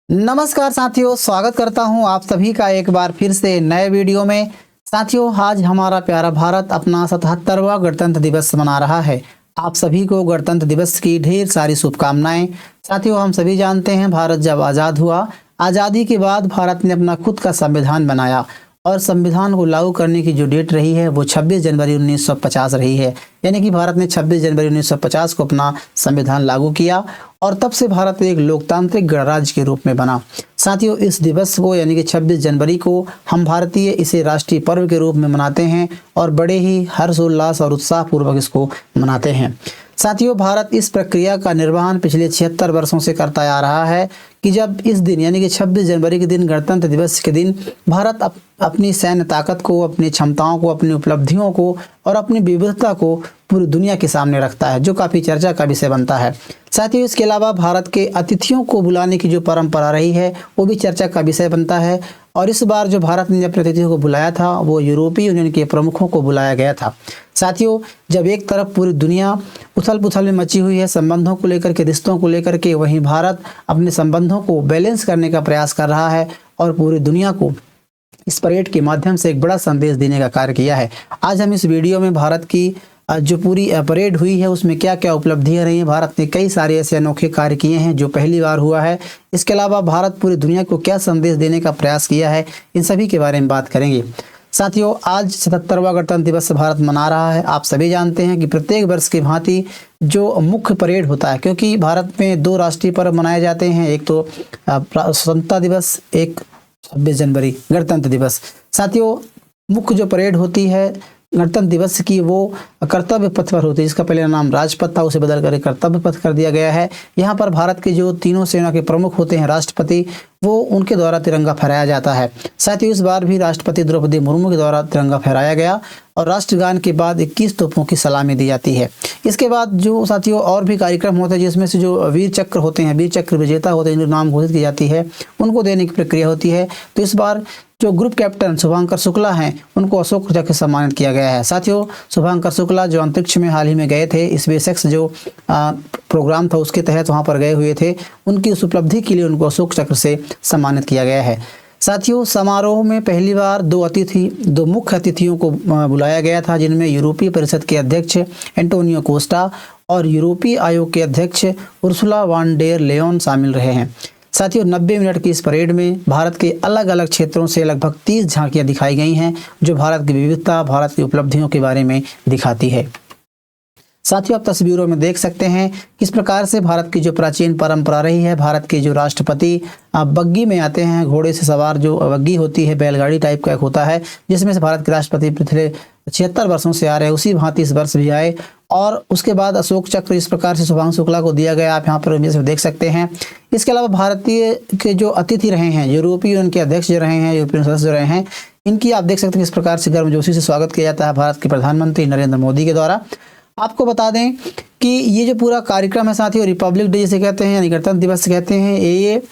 नमस्कार साथियों, स्वागत करता हूं आप सभी का एक बार फिर से नए वीडियो में। साथियों, आज हमारा प्यारा भारत अपना 77वां गणतंत्र दिवस मना रहा है। आप सभी को गणतंत्र दिवस की ढेर सारी शुभकामनाएं। साथियों, हम सभी जानते हैं भारत जब आज़ाद हुआ, आज़ादी के बाद भारत ने अपना खुद का संविधान बनाया और संविधान को लागू करने की जो डेट रही है वो 26 जनवरी 1950 रही है। यानी कि भारत ने 26 जनवरी 1950 को अपना संविधान लागू किया और तब से भारत एक लोकतांत्रिक गणराज्य के रूप में बना। साथियों, इस दिवस को यानी कि 26 जनवरी को हम भारतीय इसे राष्ट्रीय पर्व के रूप में मनाते हैं और बड़े ही हर्षोल्लास और उत्साहपूर्वक इसको मनाते हैं। साथियों, भारत इस प्रक्रिया का निर्वहन पिछले 76 वर्षों से करता आ रहा है कि जब इस दिन यानी कि 26 जनवरी के दिन, गणतंत्र दिवस के दिन, भारत अपनी सैन्य ताकत को, अपनी क्षमताओं को, अपनी उपलब्धियों को और अपनी विविधता को पूरी दुनिया के सामने रखता है, जो काफ़ी चर्चा का विषय बनता है। साथियों, इसके अलावा भारत के अतिथियों को बुलाने की जो परंपरा रही है वो भी चर्चा का विषय बनता है। और इस बार जो भारत ने अपने अतिथियों को बुलाया था वो यूरोपीय यूनियन के प्रमुखों को बुलाया गया था। साथियों, जब एक तरफ पूरी दुनिया उथल पुथल में मची हुई है संबंधों को लेकर के, रिश्तों को लेकर के, वहीं भारत अपने संबंधों को बैलेंस करने का प्रयास कर रहा है और पूरी दुनिया को इस परेड के माध्यम से एक बड़ा संदेश देने का कार्य किया है। आज हम इस वीडियो में भारत की जो पूरी परेड हुई है उसमें क्या क्या उपलब्धियां रही हैं, भारत ने कई सारे ऐसे अनोखे कार्य किए हैं जो पहली बार हुआ है। इसके अलावा भारत पूरी दुनिया को क्या संदेश देने का प्रयास किया है, इन सभी के बारे में बात करेंगे। साथियों, आज 77वां गणतंत्र दिवस भारत मना रहा है। आप सभी जानते हैं कि प्रत्येक वर्ष की भांति जो मुख्य परेड होता है, क्योंकि भारत में दो राष्ट्रीय पर्व मनाए जाते हैं, एक तो स्वतंत्रता दिवस, एक 26 जनवरी गणतंत्र दिवस। साथियों, मुख्य जो परेड होती है गणतंत्र दिवस की वो कर्तव्य पथ पर होती है, जिसका पहले नाम राजपथ था, उसे बदल कर कर्तव्य पथ कर दिया गया है। यहाँ पर भारत के जो तीनों सेना के प्रमुख होते हैं, राष्ट्रपति, वो उनके द्वारा तिरंगा फहराया जाता है। साथ ही इस बार भी राष्ट्रपति द्रौपदी मुर्मू के द्वारा तिरंगा फहराया गया और राष्ट्रगान के बाद 21 तोपों की सलामी दी जाती है। इसके बाद जो साथियों और भी कार्यक्रम होते हैं, जिसमें से जो वीर चक्र होते हैं, वीर चक्र विजेता होते हैं, जो नाम घोषित की जाती है, उनको देने की प्रक्रिया होती है। तो इस बार जो ग्रुप कैप्टन शुभांकर शुक्ला हैं उनको अशोक चक्र से सम्मानित किया गया है। साथियों, शुभांकर शुक्ला जो अंतरिक्ष में हाल ही में गए थे, स्पेसएक्स जो प्रोग्राम था उसके तहत वहां पर गए हुए थे, उनकी उस उपलब्धि के लिए उनको अशोक चक्र से सम्मानित किया गया है। साथियों, समारोह में पहली बार दो मुख्य अतिथियों को बुलाया गया था, जिनमें यूरोपीय परिषद के अध्यक्ष एंटोनियो कोस्टा और यूरोपीय आयोग के अध्यक्ष उर्सुला वान डेर लेयन शामिल रहे हैं। साथियों, 90 मिनट की इस परेड में भारत के अलग अलग क्षेत्रों से लगभग 30 झांकियां दिखाई गई हैं, जो भारत की विविधता, भारत की उपलब्धियों के बारे में दिखाती है। साथियों, आप तस्वीरों में देख सकते हैं किस प्रकार से भारत की जो प्राचीन परंपरा रही है। भारत के जो राष्ट्रपति बग्गी में आते हैं, घोड़े से सवार जो बग्गी होती है, बैलगाड़ी टाइप का एक होता है, जिसमें से भारत के राष्ट्रपति पिछले 76 वर्षों से आ रहे हैं, उसी भांति इस वर्ष भी आए। और उसके बाद अशोक चक्र इस प्रकार से शुभांशु शुक्ला को दिया गया, आप यहाँ पर इमेज में देख सकते हैं। इसके अलावा भारतीय के जो अतिथि रहे हैं, यूरोपीय यूनियन के अध्यक्ष जो रहे हैं, यूरोपीय सदस्य रहे हैं, इनकी आप देख सकते हैं किस प्रकार से गर्मजोशी से स्वागत किया जाता है भारत के प्रधानमंत्री नरेंद्र मोदी के द्वारा। आपको बता दें कि ये जो पूरा कार्यक्रम है साथियों, रिपब्लिक डे जिसे कहते हैं यानी गणतंत्र दिवस कहते हैं, ये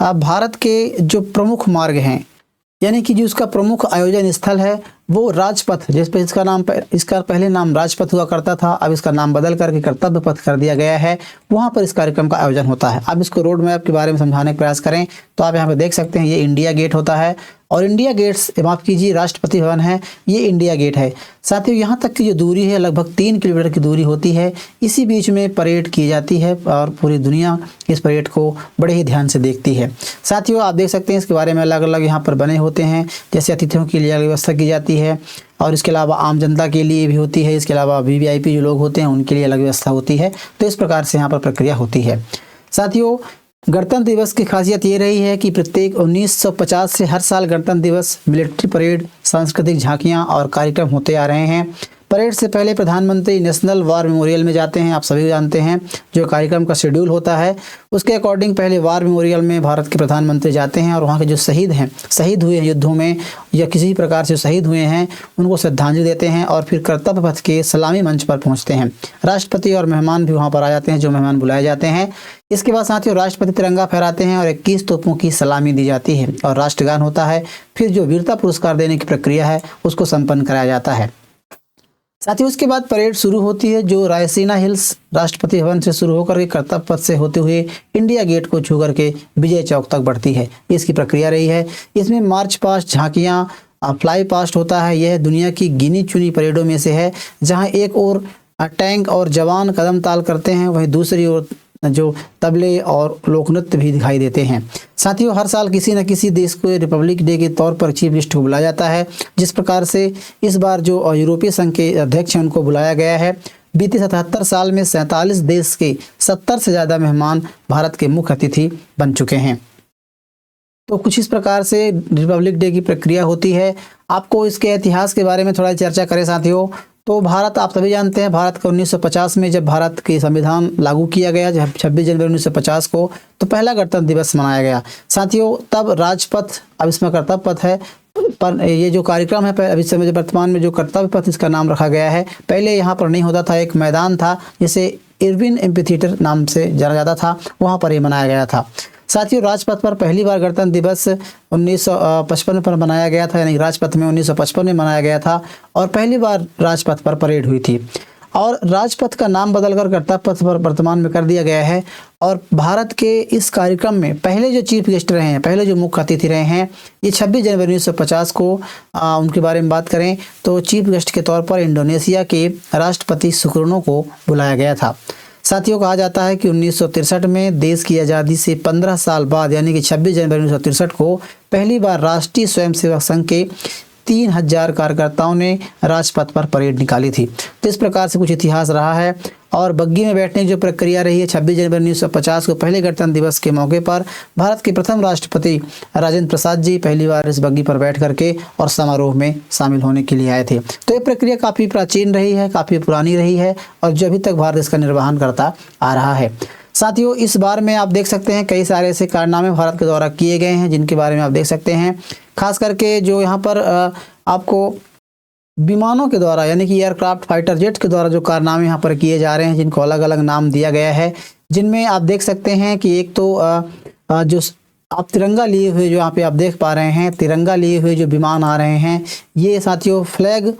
भारत के जो प्रमुख मार्ग हैं, यानी कि जो उसका प्रमुख आयोजन स्थल है वो राजपथ, जिस पे इसका पहले नाम राजपथ हुआ करता था, अब इसका नाम बदल करके कर्तव्य पथ कर दिया गया है, वहाँ पर इस कार्यक्रम का आयोजन होता है। अब इसको रोड मैप के बारे में समझाने का प्रयास करें तो आप यहाँ पे देख सकते हैं, ये इंडिया गेट होता है और इंडिया गेट्स, माफ कीजिए, राष्ट्रपति भवन है, ये इंडिया गेट है। साथियों, यहाँ तक की जो दूरी है लगभग 3 किलोमीटर की दूरी होती है। इसी बीच में परेड की जाती है और पूरी दुनिया इस परेड को बड़े ही ध्यान से देखती है। साथियों, आप देख सकते हैं इसके बारे में अलग अलग यहाँ पर बने होते हैं, जैसे अतिथियों के लिए अलग व्यवस्था की जाती है और इसके अलावा आम जनता के लिए भी होती है। इसके अलावा वीवीआईपी जो लोग होते हैं उनके लिए अलग व्यवस्था होती है। तो इस प्रकार से यहाँ पर प्रक्रिया होती है। साथियों, गणतंत्र दिवस की खासियत ये रही है कि प्रत्येक 1950 से हर साल गणतंत्र दिवस, मिलिट्री परेड, सांस्कृतिक झांकियां और कार्यक्रम होते आ रहे हैं। परेड से पहले प्रधानमंत्री नेशनल वॉर मेमोरियल में जाते हैं, आप सभी जानते हैं जो कार्यक्रम का शेड्यूल होता है उसके अकॉर्डिंग पहले वॉर मेमोरियल में भारत के प्रधानमंत्री जाते हैं और वहाँ के जो शहीद हुए हैं युद्धों में या किसी प्रकार से शहीद हुए हैं उनको श्रद्धांजलि देते हैं और फिर कर्तव्य पथ के सलामी मंच पर पहुँचते हैं। राष्ट्रपति और मेहमान भी वहाँ पर आ जाते हैं, जो मेहमान बुलाए जाते हैं। इसके बाद साथियों, राष्ट्रपति तिरंगा फहराते हैं और 21 तोपों की सलामी दी जाती है और राष्ट्रगान होता है। फिर जो वीरता पुरस्कार देने की प्रक्रिया है उसको संपन्न कराया जाता है। साथ ही उसके बाद परेड शुरू होती है जो रायसीना हिल्स राष्ट्रपति भवन से शुरू होकर के कर्तव्य पथ से होते हुए इंडिया गेट को छू करके विजय चौक तक बढ़ती है। इसकी प्रक्रिया रही है। इसमें मार्च पास्ट, झांकियाँ, फ्लाई पास्ट होता है। यह दुनिया की गिनी चुनी परेडों में से है जहां एक ओर टैंक और जवान कदम ताल करते हैं, वहीं दूसरी ओर जो तबले और लोक नृत्य भी दिखाई देते हैं। साथियों, हर साल किसी न किसी देश को रिपब्लिक डे के तौर पर चीफ गेस्ट को बुलाया जाता है। जिस प्रकार से इस बार जो यूरोपीय संघ के अध्यक्ष हैं उनको बुलाया गया है। बीते 77 साल में 47 देश के 70 से ज़्यादा मेहमान भारत के मुख्य अतिथि बन चुके हैं। तो कुछ इस प्रकार से रिपब्लिक डे की प्रक्रिया होती है। आपको इसके इतिहास के बारे में थोड़ा चर्चा करें साथियों, तो भारत, आप सभी जानते हैं, भारत का 1950 में जब भारत के संविधान लागू किया गया, जब 26 जनवरी 1950 को, तो पहला गणतंत्र दिवस मनाया गया। साथियों, तब राजपथ, अब इसमें कर्तव्य पथ है, पर ये जो कार्यक्रम है अभी समय वर्तमान में जो कर्तव्य पथ इसका नाम रखा गया है। पहले यहाँ पर नहीं होता था, एक मैदान था जिसे इरविन एम्फीथिएटर नाम से जाना जाता था, वहाँ पर ये मनाया गया था। साथियों, राजपथ पर पहली बार गणतंत्र दिवस 1955 पर मनाया गया था, यानी राजपथ में 1955 में मनाया गया था और पहली बार राजपथ पर परेड हुई थी। और राजपथ का नाम बदलकर कर्तव्य पथ पर वर्तमान में कर दिया गया है। और भारत के इस कार्यक्रम में पहले जो चीफ गेस्ट रहे हैं, पहले जो मुख्य अतिथि रहे हैं, ये 26 जनवरी 1950 को उनके बारे में बात करें तो चीफ गेस्ट के तौर पर इंडोनेशिया के राष्ट्रपति सुकर्नो को बुलाया गया था। साथियों, कहा जाता है कि 1963 में देश की आज़ादी से 15 साल बाद, यानी कि 26 जनवरी 1963 को पहली बार राष्ट्रीय स्वयंसेवक संघ के 3000 कार्यकर्ताओं ने राजपथ पर परेड निकाली थी। तो इस प्रकार से कुछ इतिहास रहा है। और बग्गी में बैठने की जो प्रक्रिया रही है, 26 जनवरी 1950 को पहले गणतंत्र दिवस के मौके पर भारत के प्रथम राष्ट्रपति राजेंद्र प्रसाद जी पहली बार इस बग्गी पर बैठ करके और समारोह में शामिल होने के लिए आए थे। तो ये प्रक्रिया काफ़ी प्राचीन रही है, काफ़ी पुरानी रही है और जो अभी तक भारत इसका निर्वहन करता आ रहा है। साथियों, इस बार में आप देख सकते हैं कई सारे ऐसे कारनामे भारत के द्वारा किए गए हैं जिनके बारे में आप देख सकते हैं। खास करके जो यहाँ पर आपको विमानों के द्वारा, यानी कि एयरक्राफ्ट, फाइटर जेट के द्वारा जो कारनामे यहाँ पर किए जा रहे हैं, जिनको अलग अलग नाम दिया गया है, जिनमें आप देख सकते हैं कि एक तो जो आप तिरंगा लिए हुए जो यहाँ पे आप देख पा रहे हैं, तिरंगा लिए हुए जो विमान आ रहे हैं, ये साथियों फ्लैग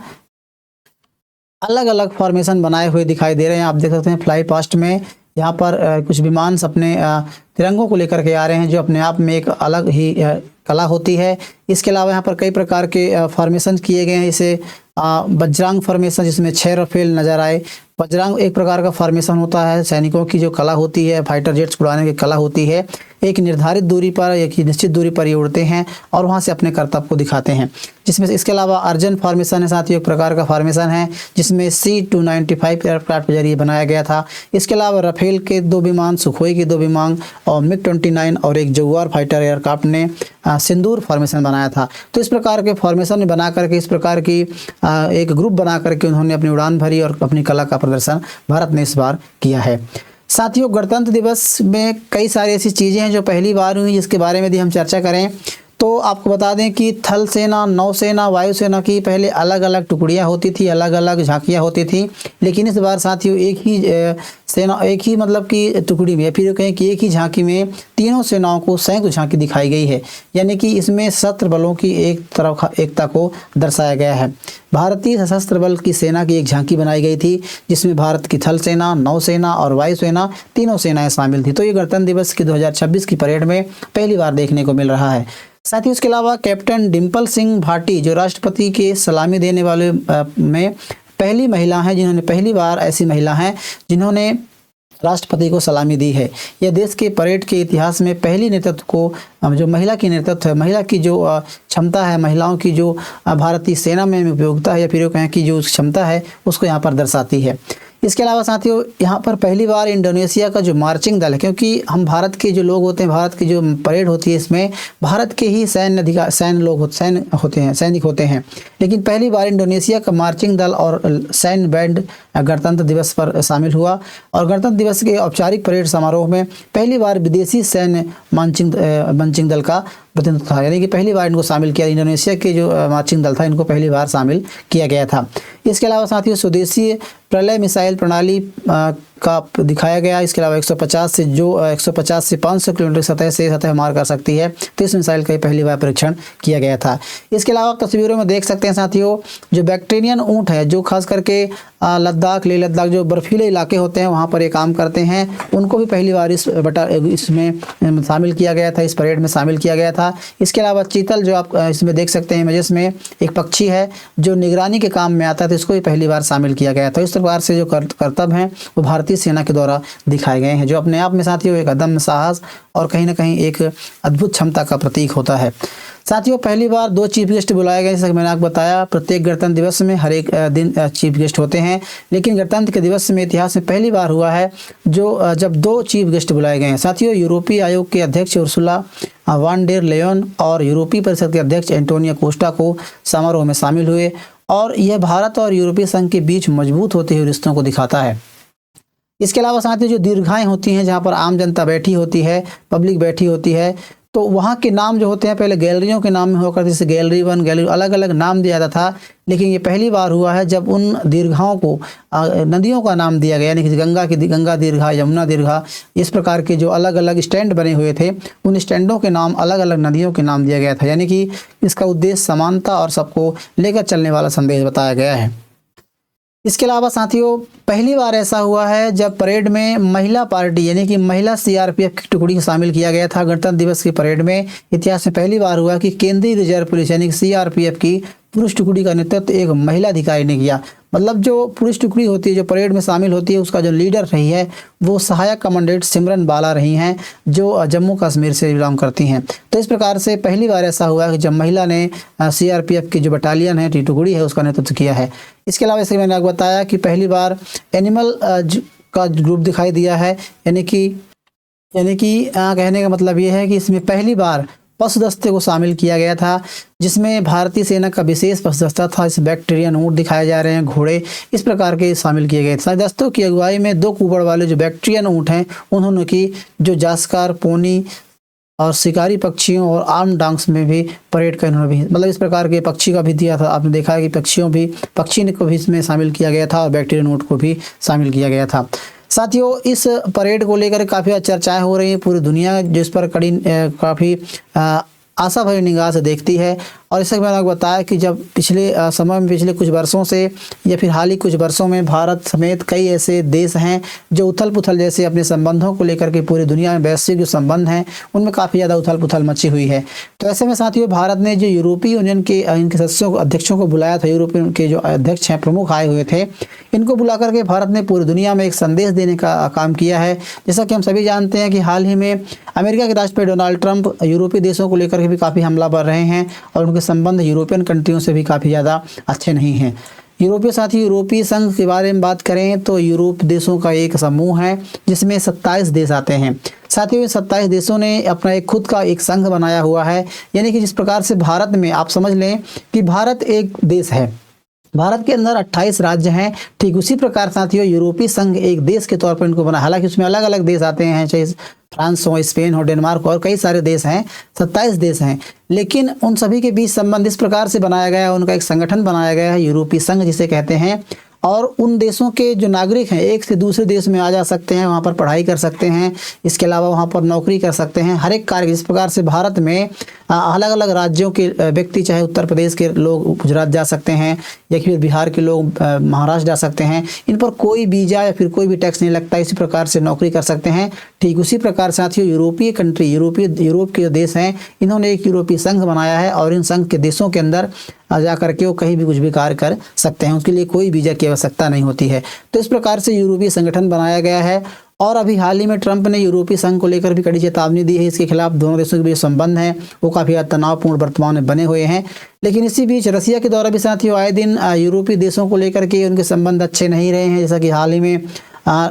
अलग अलग फॉर्मेशन बनाए हुए दिखाई दे रहे हैं। आप देख सकते हैं फ्लाई पास्ट में यहाँ पर कुछ विमान अपने तिरंगों को लेकर के आ रहे हैं, जो अपने आप में एक अलग ही कला होती है। इसके अलावा यहाँ पर कई प्रकार के फॉर्मेशन किए गए हैं, जैसे वज्रांग फॉर्मेशन, जिसमें 6 राफेल नजर आए। वज्रांग एक प्रकार का फॉर्मेशन होता है, सैनिकों की जो कला होती है, फाइटर जेट्स उड़ाने की कला होती है। एक निर्धारित दूरी पर, एक निश्चित दूरी पर ये उड़ते हैं और वहाँ से अपने कर्तव्य को दिखाते हैं। जिसमें से इसके अलावा अर्जन फॉर्मेशन है साथियों, एक प्रकार का फॉर्मेशन है जिसमें C-295 एयरक्राफ्ट के जरिए बनाया गया था। इसके अलावा राफेल के 2 विमान, सुखोई के 2 विमान और MiG-29 और एक जगुआर फाइटर एयरक्राफ्ट ने सिंदूर फॉर्मेशन बनाया था। तो इस प्रकार के फॉर्मेशन बना करके, इस प्रकार की एक ग्रुप बना करके उन्होंने अपनी उड़ान भरी और अपनी कला का प्रदर्शन भारत ने इस बार किया है। साथियों, गणतंत्र दिवस में कई सारी ऐसी चीज़ें हैं जो पहली बार हुई, जिसके बारे में यदि हम चर्चा करें तो आपको बता दें कि थल सेना, नौसेना, वायुसेना की पहले अलग अलग टुकड़ियां होती थी, अलग अलग झांकियां होती थी। लेकिन इस बार साथियों एक ही सेना, एक ही मतलब कि टुकड़ी में, फिर कहें कि एक ही झांकी में तीनों सेनाओं को संयुक्त झांकी दिखाई गई है। यानी कि इसमें सशस्त्र बलों की एक तरफ एकता को दर्शाया गया है। भारतीय सशस्त्र बल की सेना की एक झांकी बनाई गई थी जिसमें भारत की थल सेना, नौसेना और वायुसेना तीनों सेनाएं शामिल थी। तो ये गणतंत्र दिवस की 2026 की परेड में पहली बार देखने को मिल रहा है। साथ ही उसके अलावा कैप्टन डिम्पल सिंह भाटी, जो राष्ट्रपति के सलामी देने वाले में पहली महिला हैं, जिन्होंने पहली बार ऐसी महिला हैं जिन्होंने राष्ट्रपति को सलामी दी है। यह देश के परेड के इतिहास में पहली नेतृत्व को, जो महिला की नेतृत्व है, महिला की जो क्षमता है, महिलाओं की जो भारतीय सेना में उपयोगिता है या फिर कहें कि जो क्षमता है, उसको यहाँ पर दर्शाती है। इसके अलावा साथियों यहाँ पर पहली बार इंडोनेशिया का जो मार्चिंग दल है, क्योंकि हम भारत के जो लोग होते हैं, भारत की जो परेड होती है, इसमें भारत के ही सैनिक होते हैं, लेकिन पहली बार इंडोनेशिया का मार्चिंग दल और सैन्य बैंड गणतंत्र दिवस पर शामिल हुआ। और गणतंत्र दिवस के औपचारिक परेड समारोह में पहली बार विदेशी सैन्य मार्चिंग दल का प्रतिनिधित्व था, यानी कि पहली बार इनको शामिल किया। इंडोनेशिया के जो मार्चिंग दल था, इनको पहली बार शामिल किया गया था। इसके अलावा साथियों स्वदेशी प्रलय मिसाइल प्रणाली का दिखाया गया। इसके अलावा 150 से 500 किलोमीटर सतह से सतह मार कर सकती है, तो इस मिसाइल का पहली बार परीक्षण किया गया था। इसके अलावा तस्वीरों में देख सकते हैं साथियों, जो बैक्टीरियन ऊँट है, जो खास करके लद्दाख, लेह लद्दाख जो बर्फीले इलाके होते हैं वहाँ पर ये काम करते हैं, उनको भी पहली बार इसमें शामिल किया गया था, इस परेड में शामिल किया गया था। इसके अलावा चीतल, जो आप इसमें देख सकते हैं इमेजेस में, एक पक्षी है जो निगरानी के काम में आता है, तो इसको भी पहली बार शामिल किया गया था। इस प्रकार से जो करतब हैं वो भारतीय सेना के द्वारा दिखाए गए हैं, जो अपने आप में साथियों एक अदम्य साहस और कहीं ना कहीं एक अद्भुत क्षमता का प्रतीक होता है। साथियों, पहली बार 2 चीफ गेस्ट बुलाए गए, जैसा कि मैंने आपको बताया। प्रत्येक गणतंत्र दिवस में हर एक दिन चीफ गेस्ट होते हैं, लेकिन गणतंत्र के दिवस में इतिहास में पहली बार हुआ है जब 2 चीफ गेस्ट बुलाए गए हैं। साथियों, यूरोपीय आयोग के अध्यक्ष उर्सुला वान डेर लेयन और यूरोपीय परिषद के अध्यक्ष एंटोनियो कोस्टा को समारोह में शामिल हुए, और यह भारत और यूरोपीय संघ के बीच मजबूत होते हुए रिश्तों को दिखाता है। इसके अलावा साथियों, जो दीर्घाएं होती हैं, जहाँ पर आम जनता बैठी होती है, पब्लिक बैठी होती है, तो वहाँ के नाम जो होते हैं पहले गैलरियों के नाम में होकर, जैसे गैलरी 1, गैलरी, अलग अलग नाम दिया जाता था। लेकिन ये पहली बार हुआ है जब उन दीर्घाओं को नदियों का नाम दिया गया, यानी कि गंगा दीर्घा, यमुना दीर्घा, इस प्रकार के जो अलग अलग स्टैंड बने हुए थे, उन स्टैंडों के नाम अलग अलग नदियों के नाम दिया गया था। यानी कि इसका उद्देश्य समानता और सबको लेकर चलने वाला संदेश बताया गया है। इसके अलावा साथियों, पहली बार ऐसा हुआ है जब परेड में महिला पार्टी, यानी कि महिला सीआरपीएफ की टुकड़ी को शामिल किया गया था। गणतंत्र दिवस की परेड में इतिहास में पहली बार हुआ कि केंद्रीय रिजर्व पुलिस यानी कि सीआरपीएफ की पुरुष टुकड़ी का नेतृत्व एक महिला अधिकारी ने किया। मतलब जो पुरुष टुकड़ी होती है, जो परेड में शामिल होती है, उसका जो लीडर रही है वो सहायक कमांडेंट सिमरन बाला रही हैं, जो जम्मू कश्मीर से बिलोंग करती हैं। तो इस प्रकार से पहली बार ऐसा हुआ कि जब महिला ने सीआरपीएफ की जो बटालियन है, टुकड़ी है, उसका नेतृत्व किया है। इसके अलावा जैसे मैंने आपको बताया कि पहली बार एनिमल का ग्रुप दिखाई दिया है, यानी कि कहने का मतलब ये है कि इसमें पहली बार पशु दस्ते को शामिल किया गया था, जिसमें भारतीय सेना का विशेष पशु दस्ता था। इस बैक्टीरियन ऊँट दिखाए जा रहे हैं, घोड़े, इस प्रकार के शामिल किए गए थे। दस्तों की अगुवाई में 2 कुबड़ वाले जो बैक्टीरियन ऊँट हैं, उन्होंने की जो जास्कार, पोनी और शिकारी पक्षियों और आर्म डांग्स में भी परेड का इन्होंने भी, मतलब इस प्रकार के पक्षी का भी दिया था। आपने देखा है कि पक्षी को भी इसमें शामिल किया गया था और बैक्टीरियन ऊँट को भी शामिल किया गया था। साथियों, इस परेड को लेकर काफ़ी चर्चाएं हो रही हैं, पूरी दुनिया जिस पर काफ़ी आशा भरी निगाह से देखती है। और इससे मैंने आपको बताया कि जब पिछले कुछ वर्षों से या फिर हाल ही कुछ वर्षों में भारत समेत कई ऐसे देश हैं जो उथल पुथल जैसे अपने संबंधों को लेकर के पूरी दुनिया में वैश्विक जो संबंध हैं उनमें काफ़ी ज़्यादा उथल पुथल मची हुई है। तो ऐसे में साथियों, भारत ने जो यूरोपीय यूनियन के इनके अध्यक्षों को बुलाया था, यूरोपीय के जो अध्यक्ष हैं, प्रमुख आए हुए थे, इनको बुला करके भारत ने पूरी दुनिया में एक संदेश देने का काम किया है। जैसा कि हम सभी जानते हैं कि हाल ही में अमेरिका के राष्ट्रपति डोनाल्ड ट्रंप यूरोपीय देशों को लेकर के भी काफ़ी हमला कर रहे हैं और उनके संबंध यूरोपियन कंट्रियों से भी काफ़ी ज़्यादा अच्छे नहीं हैं। यूरोपीय संघ के बारे में बात करें तो यूरोप देशों का एक समूह है जिसमें 27 देश आते हैं। साथियों, इन 27 देशों ने अपना एक खुद का एक संघ बनाया हुआ है, यानी कि जिस प्रकार से भारत में आप समझ लें कि भारत एक देश है, भारत के अंदर 28 राज्य हैं, ठीक उसी प्रकार साथियों यूरोपीय संघ एक देश के तौर पर इनको बना। हालांकि उसमें अलग अलग देश आते हैं, चाहे फ्रांस हो, स्पेन हो, डेनमार्क और कई सारे देश हैं, 27 देश हैं, लेकिन उन सभी के बीच संबंध इस प्रकार से बनाया गया है, उनका एक संगठन बनाया गया है यूरोपीय संघ जिसे कहते हैं। और उन देशों के जो नागरिक हैं एक से दूसरे देश में आ जा सकते हैं, वहाँ पर पढ़ाई कर सकते हैं, इसके अलावा वहाँ पर नौकरी कर सकते हैं, हर एक कार्य। इस प्रकार से भारत में अलग अलग राज्यों के व्यक्ति, चाहे उत्तर प्रदेश के लोग गुजरात जा सकते हैं या फिर बिहार के लोग महाराष्ट्र जा सकते हैं, इन पर कोई वीज़ा या फिर कोई भी टैक्स नहीं लगता, इसी प्रकार से नौकरी कर सकते हैं। ठीक उसी प्रकार साथियों यूरोप के जो देश हैं, इन्होंने एक यूरोपीय संघ बनाया है और इन संघ के देशों के अंदर जा करके वो कहीं भी कुछ भी कार्य कर सकते हैं, उसके लिए कोई वीज़ा की आवश्यकता नहीं होती है। तो इस प्रकार से यूरोपीय संगठन बनाया गया है। और अभी हाल ही में ट्रंप ने यूरोपीय संघ को लेकर भी कड़ी चेतावनी दी है, इसके खिलाफ दोनों देशों के बीच संबंध हैं वो काफ़ी तनावपूर्ण वर्तमान में बने हुए हैं। लेकिन इसी बीच रसिया के द्वारा भी साथियों आए दिन यूरोपीय देशों को लेकर के उनके संबंध अच्छे नहीं रहे हैं, जैसा कि हाल ही में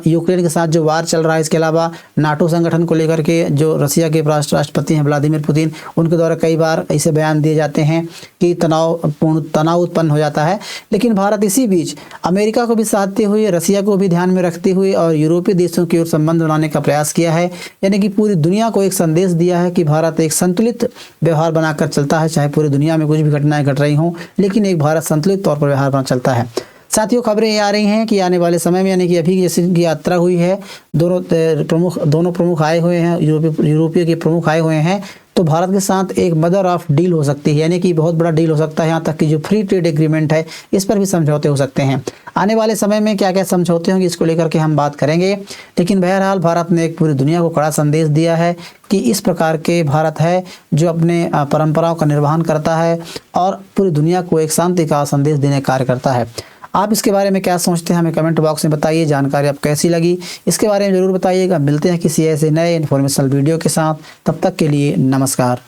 यूक्रेन के साथ जो वार चल रहा है, इसके अलावा नाटो संगठन को लेकर के जो रसिया के राष्ट्रपति हैं व्लादिमीर पुतिन, उनके द्वारा कई बार ऐसे बयान दिए जाते हैं कि तनाव उत्पन्न हो जाता है। लेकिन भारत इसी बीच अमेरिका को भी साधते हुए, रसिया को भी ध्यान में रखते हुए और यूरोपीय देशों की ओर संबंध बनाने का प्रयास किया है, यानी कि पूरी दुनिया को एक संदेश दिया है कि भारत एक संतुलित व्यवहार बनाकर चलता है, चाहे पूरी दुनिया में कुछ भी घटनाएं घट रही हों, लेकिन एक भारत संतुलित तौर पर व्यवहार बना चलता है। साथियों, खबरें ये आ रही हैं कि आने वाले समय में, यानी कि अभी जैसे की यात्रा हुई है, दोनों प्रमुख आए हुए हैं, यूरोपीय के प्रमुख आए हुए हैं, तो भारत के साथ एक मदर ऑफ डील हो सकती है, यानी कि बहुत बड़ा डील हो सकता है। यहाँ तक कि जो फ्री ट्रेड एग्रीमेंट है, इस पर भी समझौते हो सकते हैं। आने वाले समय में क्या क्या समझौते होंगे, इसको लेकर के हम बात करेंगे। लेकिन बहरहाल भारत ने एक पूरी दुनिया को कड़ा संदेश दिया है कि इस प्रकार के भारत है जो अपने परंपराओं का निर्वहन करता है और पूरी दुनिया को एक शांति का संदेश देने का कार्य करता है। आप इसके बारे में क्या सोचते हैं, हमें कमेंट बॉक्स में बताइए। जानकारी आप कैसी लगी, इसके बारे में ज़रूर बताइएगा। मिलते हैं किसी ऐसे नए इन्फॉर्मेशनल वीडियो के साथ, तब तक के लिए नमस्कार।